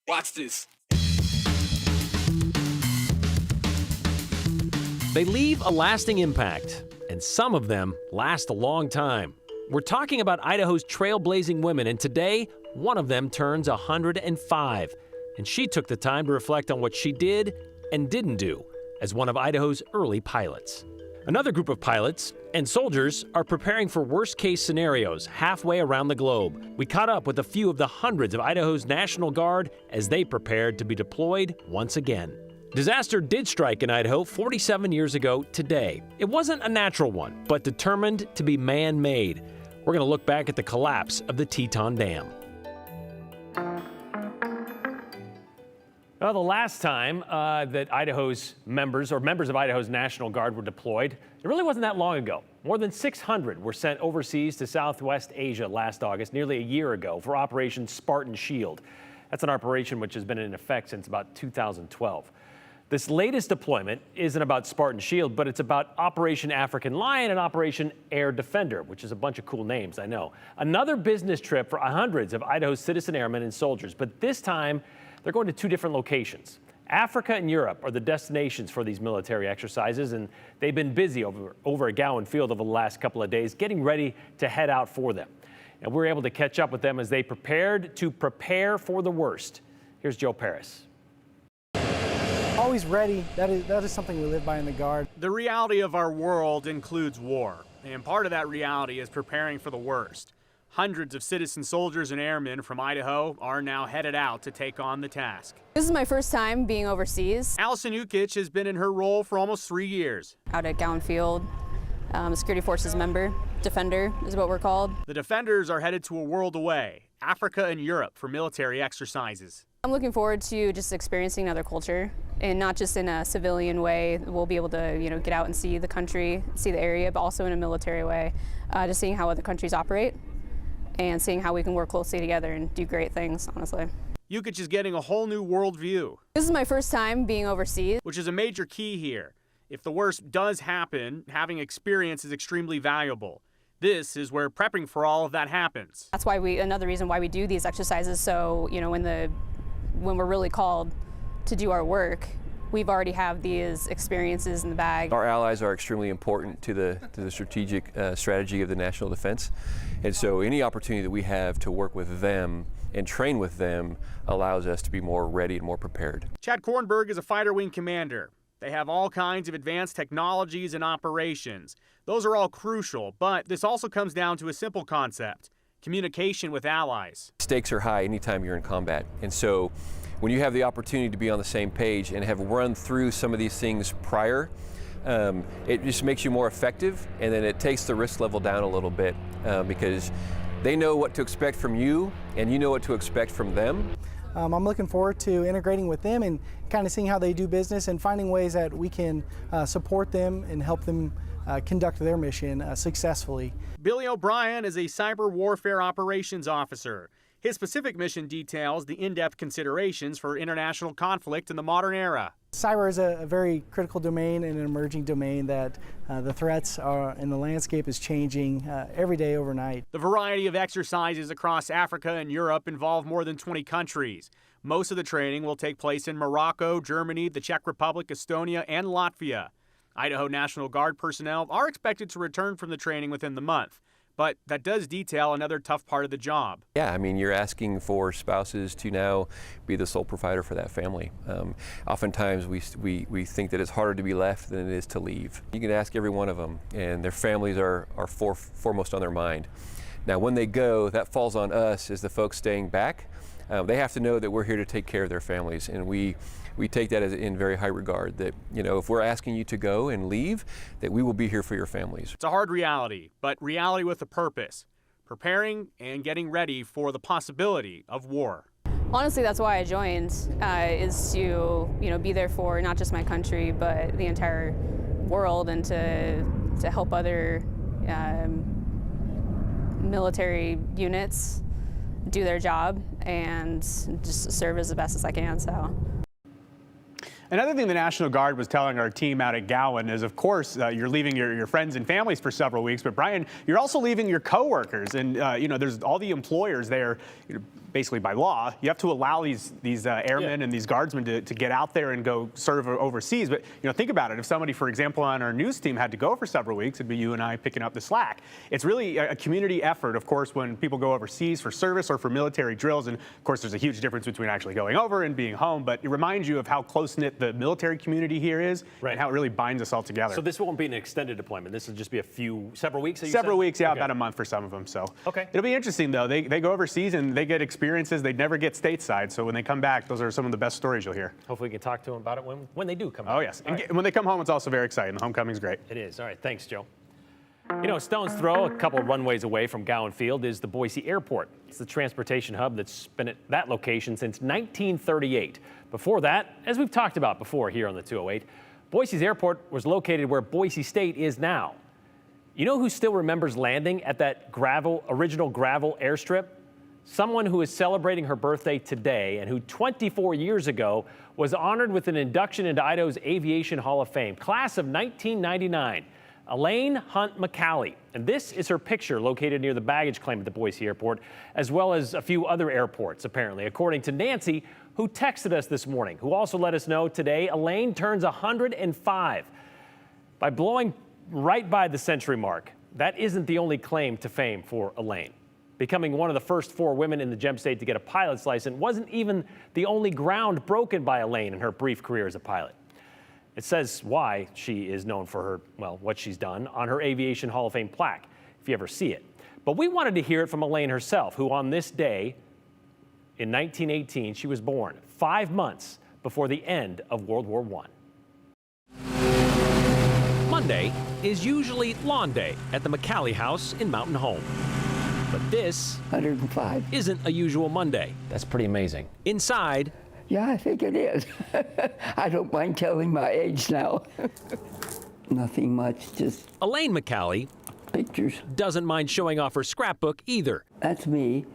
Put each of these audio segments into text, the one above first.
Watch this. They leave a lasting impact, and some of them last a long time. We're talking about Idaho's trailblazing women, and today, one of them turns 105. And she took the time to reflect on what she did and didn't do as one of Idaho's early pilots. Another group of pilots and soldiers are preparing for worst-case scenarios halfway around the globe. We caught up with a few of the hundreds of Idaho's National Guard as they prepared to be deployed once again. Disaster did strike in Idaho 47 years ago today. It wasn't a natural one, but determined to be man-made. We're going to look back at the collapse of the Teton Dam. Well, the last time that Idaho's members of Idaho's National Guard were deployed, it really wasn't that long ago. More than 600 were sent overseas to Southwest Asia last August, nearly a year ago, for Operation Spartan Shield. That's an operation which has been in effect since about 2012. This latest deployment isn't about Spartan Shield, but it's about Operation African Lion and Operation Air Defender, which is a bunch of cool names, I know. Another business trip for hundreds of Idaho's citizen airmen and soldiers, but this time they're going to two different locations. Africa and Europe are the destinations for these military exercises, and they've been busy over at Gowan Field over the last couple of days, getting ready to head out for them. And we're able to catch up with them as they prepared to prepare for the worst. Here's Joe Paris. Always ready. That is something we live by in the Guard. The reality of our world includes war, and part of that reality is preparing for the worst. Hundreds of citizen soldiers and airmen from Idaho are now headed out to take on the task. This is my first time being overseas. Allison Ukich has been in her role for almost 3 years. Out at Gowan Field, a security forces member, defender is what we're called. The defenders are headed to a world away, Africa and Europe, for military exercises. I'm looking forward to just experiencing another culture, and not just in a civilian way. We'll be able to, get out and see the country, see the area, but also in a military way, just seeing how other countries operate and seeing how we can work closely together and do great things, honestly. Ukich is getting a whole new worldview. This is my first time being overseas, which is a major key here. If the worst does happen, having experience is extremely valuable. This is where prepping for all of that happens. That's why another reason why we do these exercises, so when we're really called to do our work, we've already have these experiences in the bag. Our allies are extremely important to the strategic strategy of the national defense, and so any opportunity that we have to work with them and train with them allows us to be more ready and more prepared. Chad Kornberg is a fighter wing commander. They have all kinds of advanced technologies and operations. Those are all crucial, but this also comes down to a simple concept: communication with allies. Stakes are high anytime you're in combat, and so when you have the opportunity to be on the same page and have run through some of these things prior, it just makes you more effective, and then it takes the risk level down a little bit because they know what to expect from you and you know what to expect from them. I'm looking forward to integrating with them and kind of seeing how they do business and finding ways that we can support them and help them conduct their mission successfully. Billy O'Brien is a cyber warfare operations officer. His specific mission details the in-depth considerations for international conflict in the modern era. Cyber is a very critical domain and an emerging domain that the threats and the landscape is changing every day, overnight. The variety of exercises across Africa and Europe involve more than 20 countries. Most of the training will take place in Morocco, Germany, the Czech Republic, Estonia, and Latvia. Idaho National Guard personnel are expected to return from the training within the month. But that does detail another tough part of the job. Yeah, I mean, you're asking for spouses to now be the sole provider for that family. Oftentimes we think that it's harder to be left than it is to leave. You can ask every one of them, and their families are foremost on their mind. Now, when they go, that falls on us as the folks staying back. They have to know that we're here to take care of their families, and we take that as in very high regard, that if we're asking you to go and leave, that we will be here for your families. It's a hard reality, but reality with a purpose. Preparing and getting ready for the possibility of war. Honestly, that's why I joined, is to be there for not just my country, but the entire world, and to help other military units do their job and just serve as the best as I can. So. Another thing the National Guard was telling our team out at Gowan is, of course, you're leaving your friends and families for several weeks, but Brian, you're also leaving your coworkers, and there's all the employers there, basically by law, you have to allow these airmen and these guardsmen to get out there and go serve overseas. But think about it. If somebody, for example, on our news team had to go for several weeks, it'd be you and I picking up the slack. It's really a community effort, of course, when people go overseas for service or for military drills. And of course, there's a huge difference between actually going over and being home. But it reminds you of how close-knit the military community here is and how it really binds us all together. So this won't be an extended deployment. This will just be several weeks. Several weeks, yeah, about a month for some of them. So it'll be interesting though. They go overseas and they get experiences they'd never get stateside. So when they come back, those are some of the best stories you'll hear. Hopefully we can talk to them about it when they do come back. Oh yes, and when they come home, it's also very exciting. The homecoming's great. It is. All right, thanks, Joe. Stone's throw, a couple of runways away from Gowan Field, is the Boise Airport. It's the transportation hub that's been at that location since 1938. Before that, as we've talked about before here on the 208, Boise's airport was located where Boise State is now. You know who still remembers landing at that original gravel airstrip? Someone who is celebrating her birthday today and who 24 years ago was honored with an induction into Idaho's Aviation Hall of Fame, class of 1999, Elaine McCallie. And this is her picture located near the baggage claim at the Boise Airport, as well as a few other airports, apparently, according to Nancy, who texted us this morning, who also let us know today Elaine turns 105. By blowing right by the century mark, that isn't the only claim to fame for Elaine. Becoming one of the first 4 women in the Gem State to get a pilot's license wasn't even the only ground broken by Elaine in her brief career as a pilot. It says why she is known for her, what she's done on her Aviation Hall of Fame plaque, if you ever see it. But we wanted to hear it from Elaine herself, who on this day in 1918, she was born 5 months before the end of World War I. Monday is usually lawn day at the McCallie house in Mountain Home. But this 105 isn't a usual Monday. That's pretty amazing. Inside, Yeah, I think it is. I don't mind telling my age now. Nothing much, just Elaine McCallie pictures. doesn't mind showing off her scrapbook either. That's me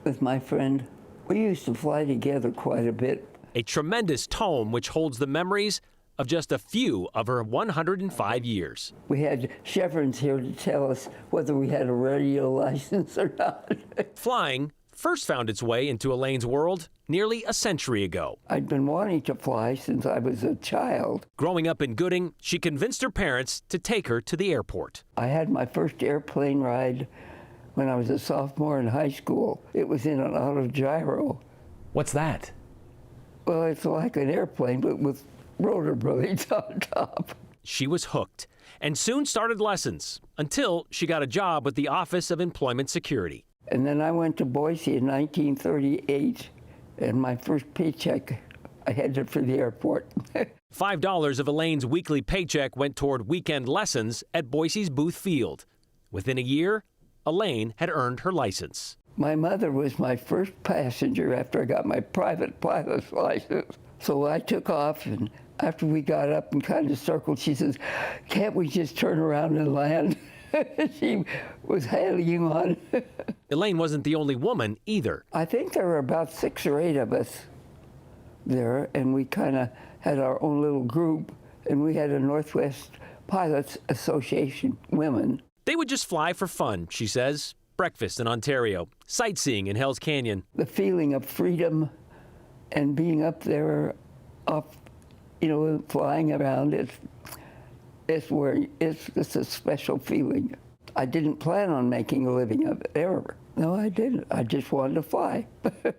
with my friend. We used to fly together quite a bit. A tremendous tome which holds the memories of just a few of her 105 years. We had chevrons here to tell us whether we had a radio license or not. Flying first found its way into Elaine's world nearly a century ago. I'd been wanting to fly since I was a child. Growing up in Gooding, she convinced her parents to take her to the airport. I had my first airplane ride when I was a sophomore in high school. It was in an autogyro. What's that? Well, it's like an airplane, but with rotor blades on top. She was hooked and soon started lessons until she got a job with the Office of Employment Security. And then I went to Boise in 1938, and my first paycheck, I headed for the airport. $5 of Elaine's weekly paycheck went toward weekend lessons at Boise's Booth Field. Within a year, Elaine had earned her license. My mother was my first passenger after I got my private pilot's license. So I took off, and after we got up and kind of circled, she says, "Can't we just turn around and land?" She was hanging on. Elaine wasn't the only woman either. I think there were about 6 or 8 of us there, and we kind of had our own little group, and we had a Northwest Pilots Association women. They would just fly for fun, she says. Breakfast in Ontario, sightseeing in Hell's Canyon. The feeling of freedom and being up there, flying around, it's a special feeling. I didn't plan on making a living of it ever. No, I didn't. I just wanted to fly.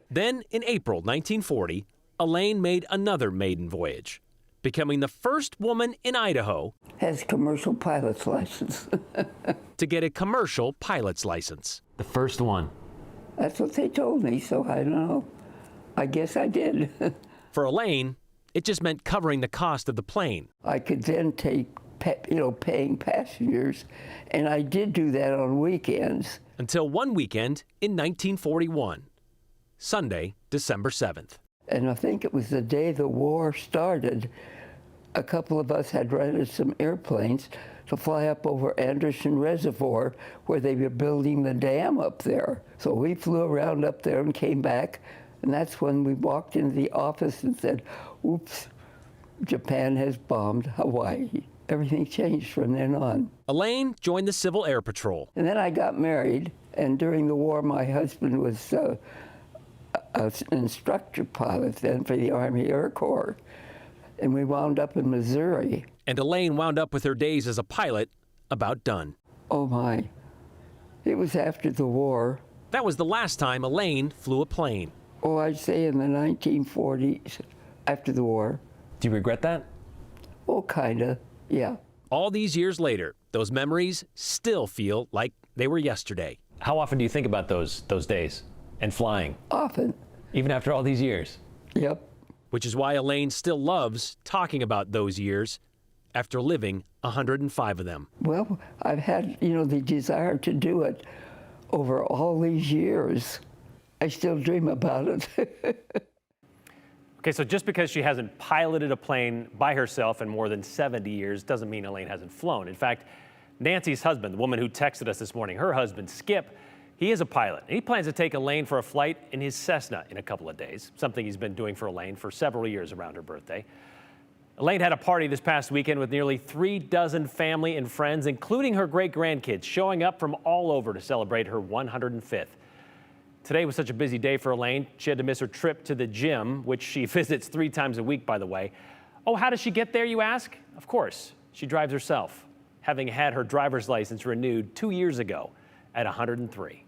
Then, in April 1940, Elaine made another maiden voyage, becoming the first woman in Idaho Has commercial pilot's license. to get a commercial pilot's license. The first one. That's what they told me, so I don't know. I guess I did. For Elaine, it just meant covering the cost of the plane. I could then take, paying passengers, and I did do that on weekends. Until one weekend in 1941, Sunday, December 7th. And I think it was the day the war started. A couple of us had rented some airplanes to fly up over Anderson Reservoir, where they were building the dam up there. So we flew around up there and came back, and that's when we walked into the office and said, "Oops, Japan has bombed Hawaii." Everything changed from then on. Elaine joined the Civil Air Patrol. And then I got married, and during the war, my husband was an instructor pilot then for the Army Air Corps, and we wound up in Missouri. And Elaine wound up with her days as a pilot about done. Oh my, it was after the war. That was the last time Elaine flew a plane. Oh, I'd say in the 1940s, after the war. Do you regret that? Oh, kinda, yeah. All these years later, those memories still feel like they were yesterday. How often do you think about those days and flying, Often, even after all these years? yep. Which is why Elaine still loves talking about those years after living 105 of them. Well, I've had, the desire to do it over all these years. I still dream about it. Okay, so just because she hasn't piloted a plane by herself in more than 70 years doesn't mean Elaine hasn't flown. In fact, Nancy's husband, the woman who texted us this morning, her husband, Skip, he is a pilot. And he plans to take Elaine for a flight in his Cessna in a couple of days, something he's been doing for Elaine for several years around her birthday. Elaine had a party this past weekend with nearly 36 family and friends, including her great-grandkids, showing up from all over to celebrate her 105th. Today was such a busy day for Elaine. She had to miss her trip to the gym, which she visits 3 times a week, by the way. Oh, how does she get there, you ask? Of course, she drives herself, having had her driver's license renewed 2 years ago at 103.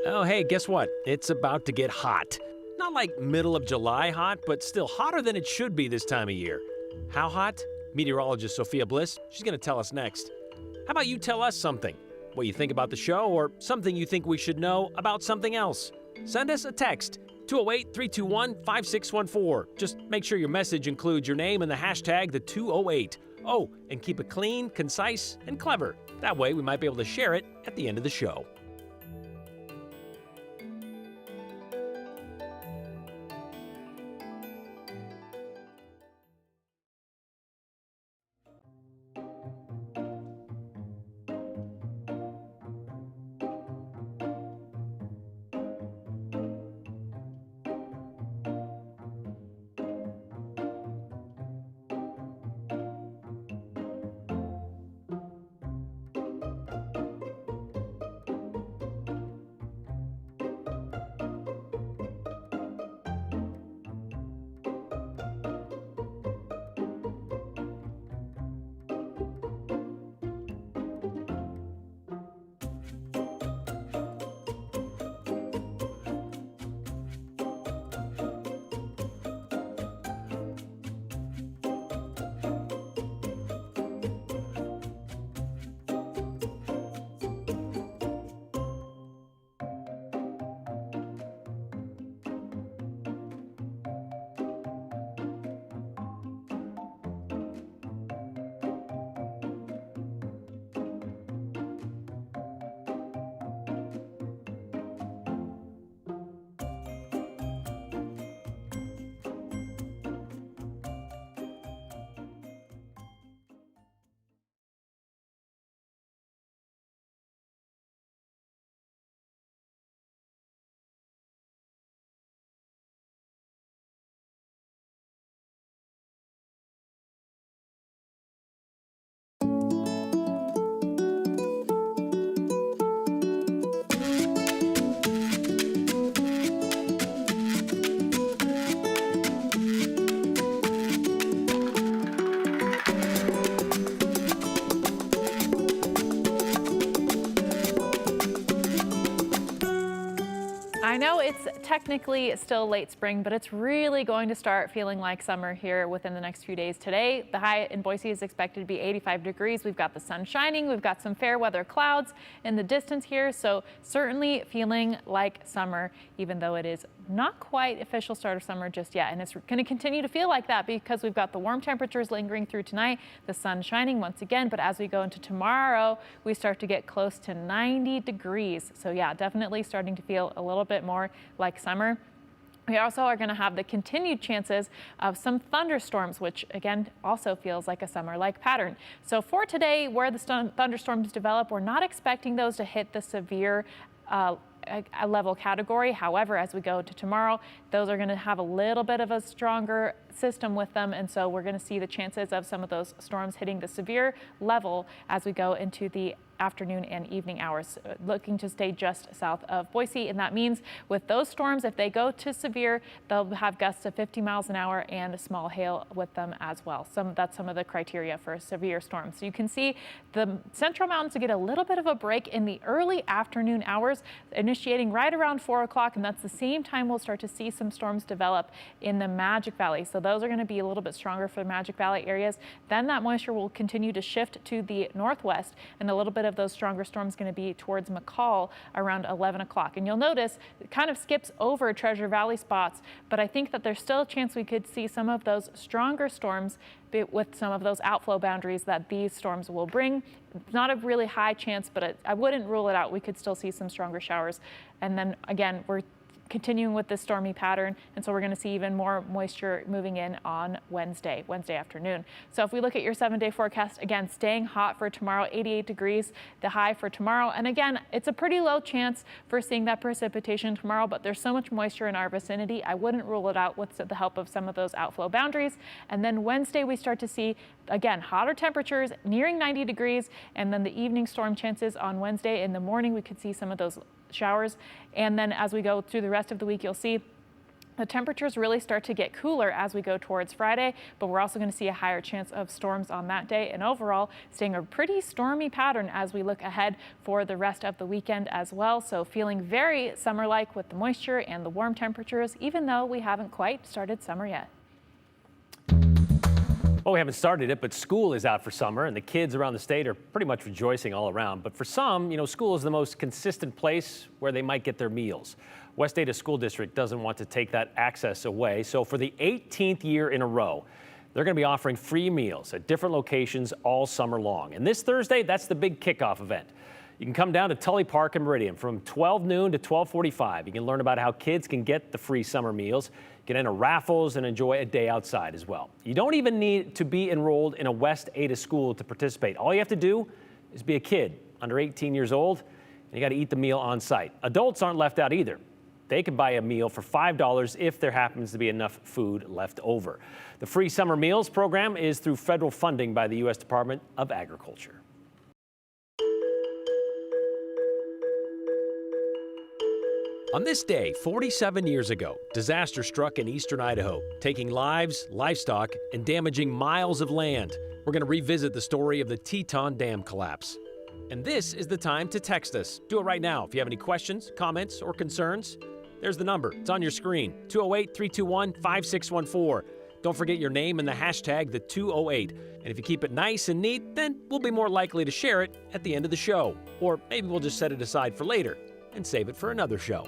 Oh, hey, guess what? It's about to get hot. Not like middle of July hot, but still hotter than it should be this time of year. How hot? Meteorologist Sophia Bliss, she's going to tell us next. How about you tell us something? What you think about the show or something you think we should know about something else? Send us a text, 208-321-5614. Just make sure your message includes your name and the hashtag the 208. Oh, and keep it clean, concise, and clever. That way we might be able to share it at the end of the show. I know it's technically still late spring, but it's really going to start feeling like summer here within the next few days. Today, the high in Boise is expected to be 85 degrees. We've got the sun shining. We've got some fair weather clouds in the distance here. So certainly feeling like summer, even though it is not quite official start of summer just yet. And it's going to continue to feel like that because we've got the warm temperatures lingering through tonight, the sun shining once again. But as we go into tomorrow, we start to get close to 90 degrees. So yeah, definitely starting to feel a little bit more like summer. We also are going to have the continued chances of some thunderstorms, which again also feels like a summer-like pattern. So for today, where the thunderstorms develop, we're not expecting those to hit the severe a level category. However, as we go to tomorrow, those are going to have a little bit of a stronger system with them, and so we're going to see the chances of some of those storms hitting the severe level as we go into the afternoon and evening hours, looking to stay just south of Boise. And that means with those storms, if they go to severe, they'll have gusts of 50 miles an hour and small hail with them as well. That's some of the criteria for a severe storm. So you can see the Central Mountains will get a little bit of a break in the early afternoon hours, initiating right around 4 o'clock. And that's the same time we'll start to see some storms develop in the Magic Valley. So those are going to be a little bit stronger for the Magic Valley areas. Then that moisture will continue to shift to the northwest, and a little bit of those stronger storms going to be towards McCall around 11 o'clock. And you'll notice it kind of skips over Treasure Valley spots, but I think that there's still a chance we could see some of those stronger storms with some of those outflow boundaries that these storms will bring. It's not a really high chance, but I wouldn't rule it out. We could still see some stronger showers. And then again, we're continuing with this stormy pattern, and so we're going to see even more moisture moving in on Wednesday afternoon. So if we look at your 7-day forecast, again, staying hot for tomorrow, 88 degrees, the high for tomorrow. And again, it's a pretty low chance for seeing that precipitation tomorrow, but there's so much moisture in our vicinity, I wouldn't rule it out with the help of some of those outflow boundaries. And then Wednesday, we start to see, again, hotter temperatures nearing 90 degrees, and then the evening storm chances on Wednesday. In the morning, we could see some of those showers. And then as we go through the rest of the week, you'll see the temperatures really start to get cooler as we go towards Friday, but we're also going to see a higher chance of storms on that day. And overall, staying a pretty stormy pattern as we look ahead for the rest of the weekend as well. So feeling very summer-like with the moisture and the warm temperatures, even though we haven't quite started summer yet. Well, we haven't started it, but school is out for summer, and the kids around the state are pretty much rejoicing all around. But for some, school is the most consistent place where they might get their meals. West Ada School District doesn't want to take that access away. So for the 18th year in a row, they're going to be offering free meals at different locations all summer long. And this Thursday, that's the big kickoff event. You can come down to Tully Park and Meridian from 12 noon to 12:45. You can learn about how kids can get the free summer meals, get into raffles, and enjoy a day outside as well. You don't even need to be enrolled in a West Ada school to participate. All you have to do is be a kid under 18 years old, and you got to eat the meal on site. Adults aren't left out either. They can buy a meal for $5 if there happens to be enough food left over. The free summer meals program is through federal funding by the U.S. Department of Agriculture. On this day, 47 years ago, disaster struck in eastern Idaho, taking lives, livestock, and damaging miles of land. We're going to revisit the story of the Teton Dam collapse. And this is the time to text us. Do it right now if you have any questions, comments, or concerns. There's the number. It's on your screen, 208-321-5614. Don't forget your name and the hashtag, the 208. And if you keep it nice and neat, then we'll be more likely to share it at the end of the show. Or maybe we'll just set it aside for later and save it for another show.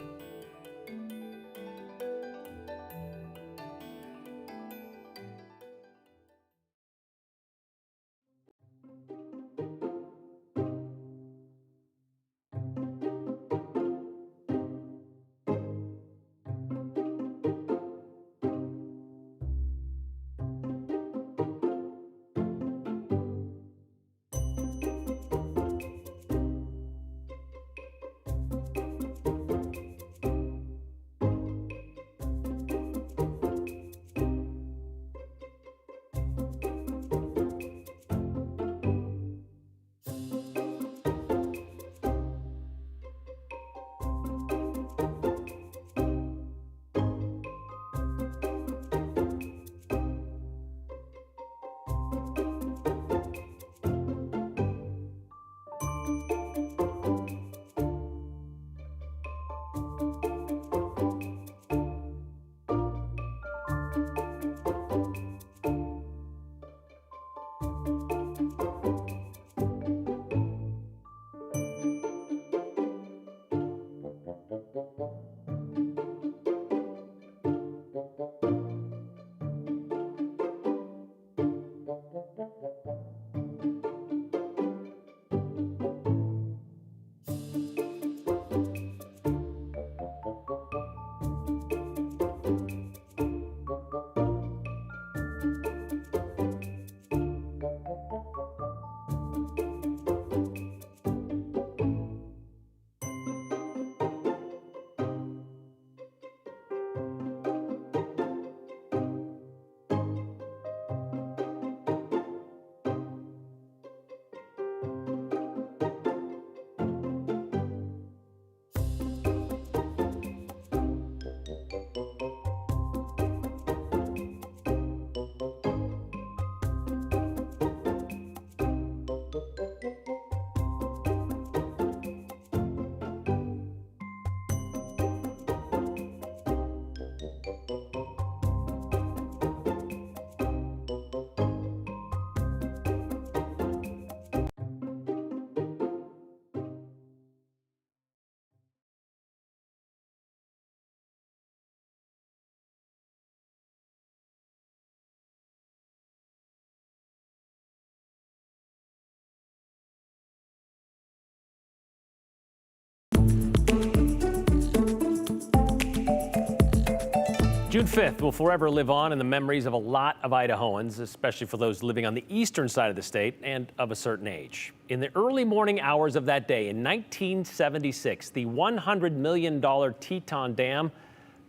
June 5th will forever live on in the memories of a lot of Idahoans, especially for those living on the eastern side of the state and of a certain age. In the early morning hours of that day in 1976, the $100 million Teton Dam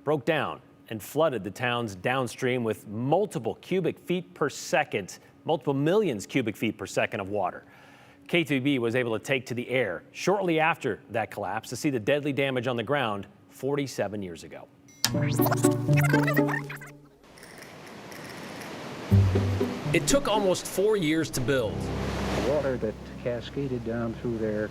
broke down and flooded the town's downstream with multiple millions cubic feet per second of water. KTVB was able to take to the air shortly after that collapse to see the deadly damage on the ground 47 years ago. It took almost 4 years to build. The water that cascaded down through there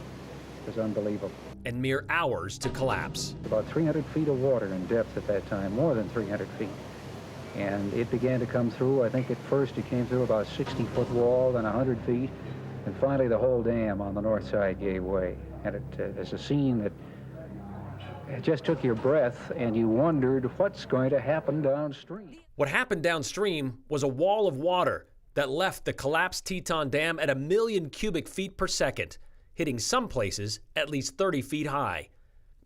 was unbelievable. And mere hours to collapse. About 300 feet of water in depth at that time, more than 300 feet. And it began to come through. I think at first it came through about a 60-foot wall, then 100 feet. And finally the whole dam on the north side gave way. And it's a scene that it just took your breath, and you wondered what's going to happen downstream. What happened downstream was a wall of water that left the collapsed Teton Dam at 1 million cubic feet per second, hitting some places at least 30 feet high.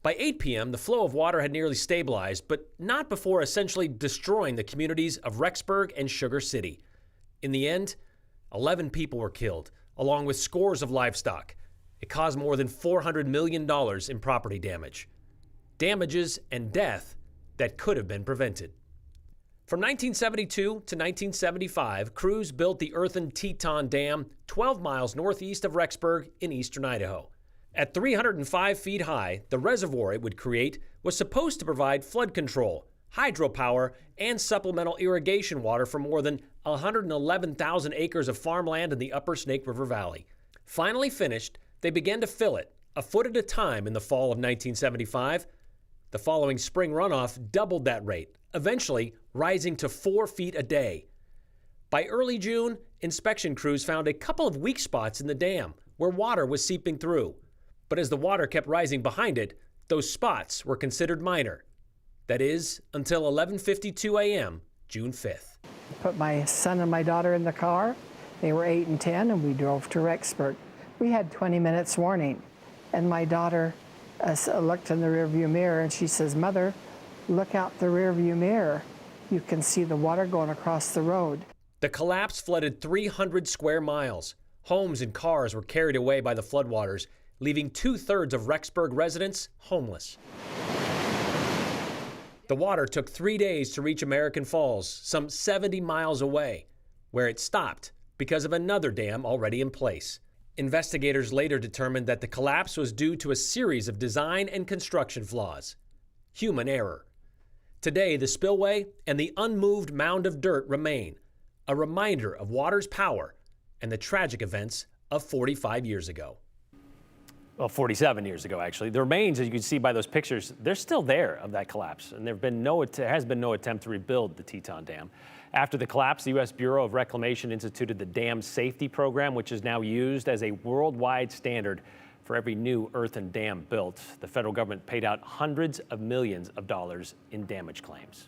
By 8 p.m., the flow of water had nearly stabilized, but not before essentially destroying the communities of Rexburg and Sugar City. In the end, 11 people were killed, along with scores of livestock. It caused more than $400 million in property damage. Damages and death that could have been prevented. From 1972 to 1975, crews built the earthen Teton Dam 12 miles northeast of Rexburg in eastern Idaho. At 305 feet high, the reservoir it would create was supposed to provide flood control, hydropower, and supplemental irrigation water for more than 111,000 acres of farmland in the upper Snake River Valley. Finally finished, they began to fill it, a foot at a time in the fall of 1975. The following spring runoff doubled that rate, eventually rising to 4 feet a day. By early June, inspection crews found a couple of weak spots in the dam where water was seeping through. But as the water kept rising behind it, those spots were considered minor. That is, until 11:52 a.m., June 5th. Put my son and my daughter in the car. They were 8 and 10, and we drove to Rexburg. We had 20 minutes warning, and my daughter looked in the rearview mirror, and she says, "Mother, look out the rearview mirror. You can see the water going across the road." The collapse flooded 300 square miles. Homes and cars were carried away by the floodwaters, leaving 2/3 of Rexburg residents homeless. The water took 3 days to reach American Falls, some 70 miles away, where it stopped because of another dam already in place. Investigators later determined that the collapse was due to a series of design and construction flaws. Human error. Today, the spillway and the unmoved mound of dirt remain, a reminder of water's power and the tragic events of 45 years ago. Well, 47 years ago, actually. The remains, as you can see by those pictures, they're still there of that collapse, and there has been no attempt to rebuild the Teton Dam. After the collapse, the U.S. Bureau of Reclamation instituted the Dam Safety Program, which is now used as a worldwide standard for every new earthen dam built. The federal government paid out hundreds of millions of dollars in damage claims.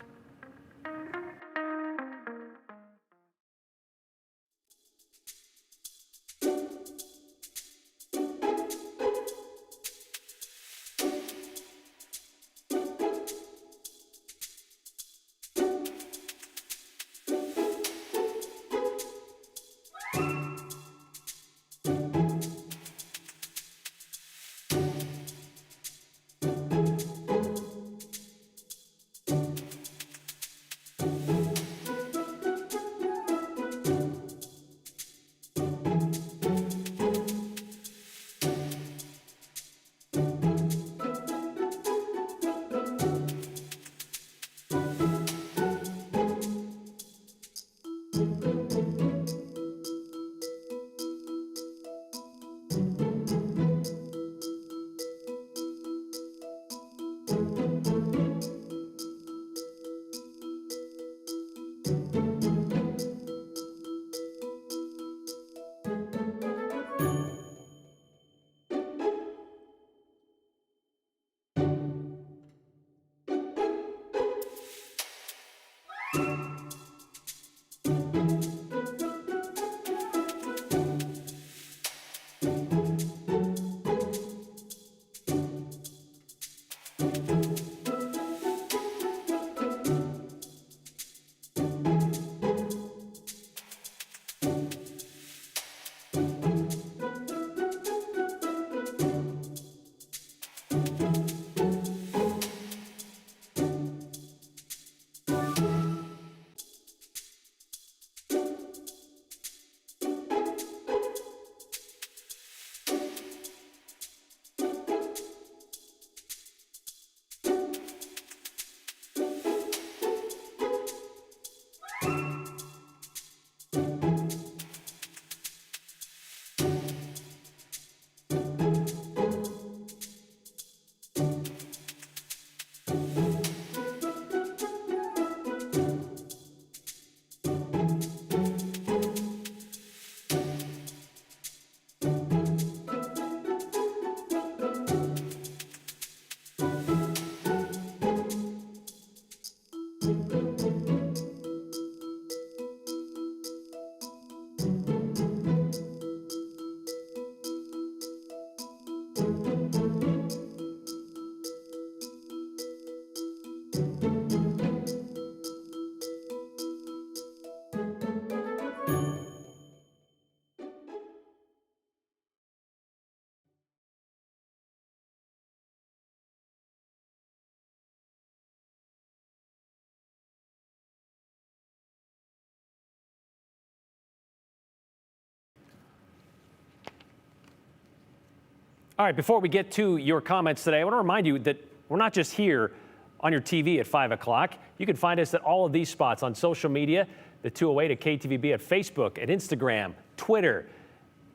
All right, before we get to your comments today, I want to remind you that we're not just here on your TV at 5 o'clock. You can find us at all of these spots on social media, the 208 at KTVB, at Facebook, at Instagram, Twitter,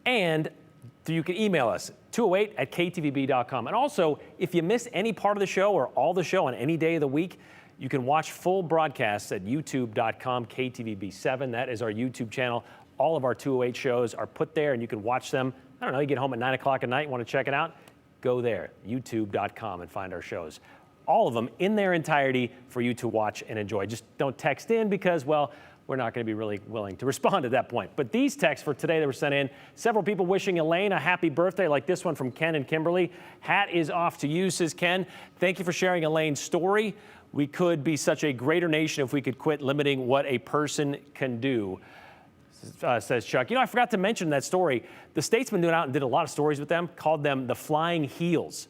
and you can email us, 208 at ktvb.com. And also, if you miss any part of the show or all the show on any day of the week, you can watch full broadcasts at youtube.com, KTVB7. That is our YouTube channel. All of our 208 shows are put there, and you can watch them. I don't know, you get home at 9 o'clock at night, want to check it out? Go there, youtube.com, and find our shows. All of them in their entirety for you to watch and enjoy. Just don't text in because, well, we're not going to be really willing to respond at that point. But these texts for today that were sent in, several people wishing Elaine a happy birthday, like this one from Ken and Kimberly. Hat is off to you, says Ken. Thank you for sharing Elaine's story. We could be such a greater nation if we could quit limiting what a person can do. Says Chuck. You know, I forgot to mention that story. The Statesman went out and did a lot of stories with them, called them the Flying Heels.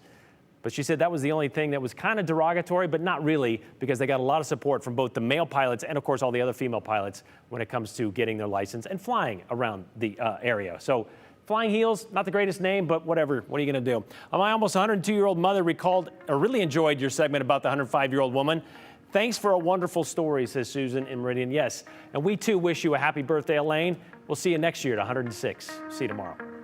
But she said that was the only thing that was kind of derogatory, but not really, because they got a lot of support from both the male pilots and, of course, all the other female pilots when it comes to getting their license and flying around the area. So Flying Heels, not the greatest name, but whatever. What are you going to do? My almost 102-year-old mother recalled or really enjoyed your segment about the 105-year-old woman. Thanks for a wonderful story, says Susan in Meridian. Yes, and we too wish you a happy birthday, Elaine. We'll see you next year at 106. See you tomorrow.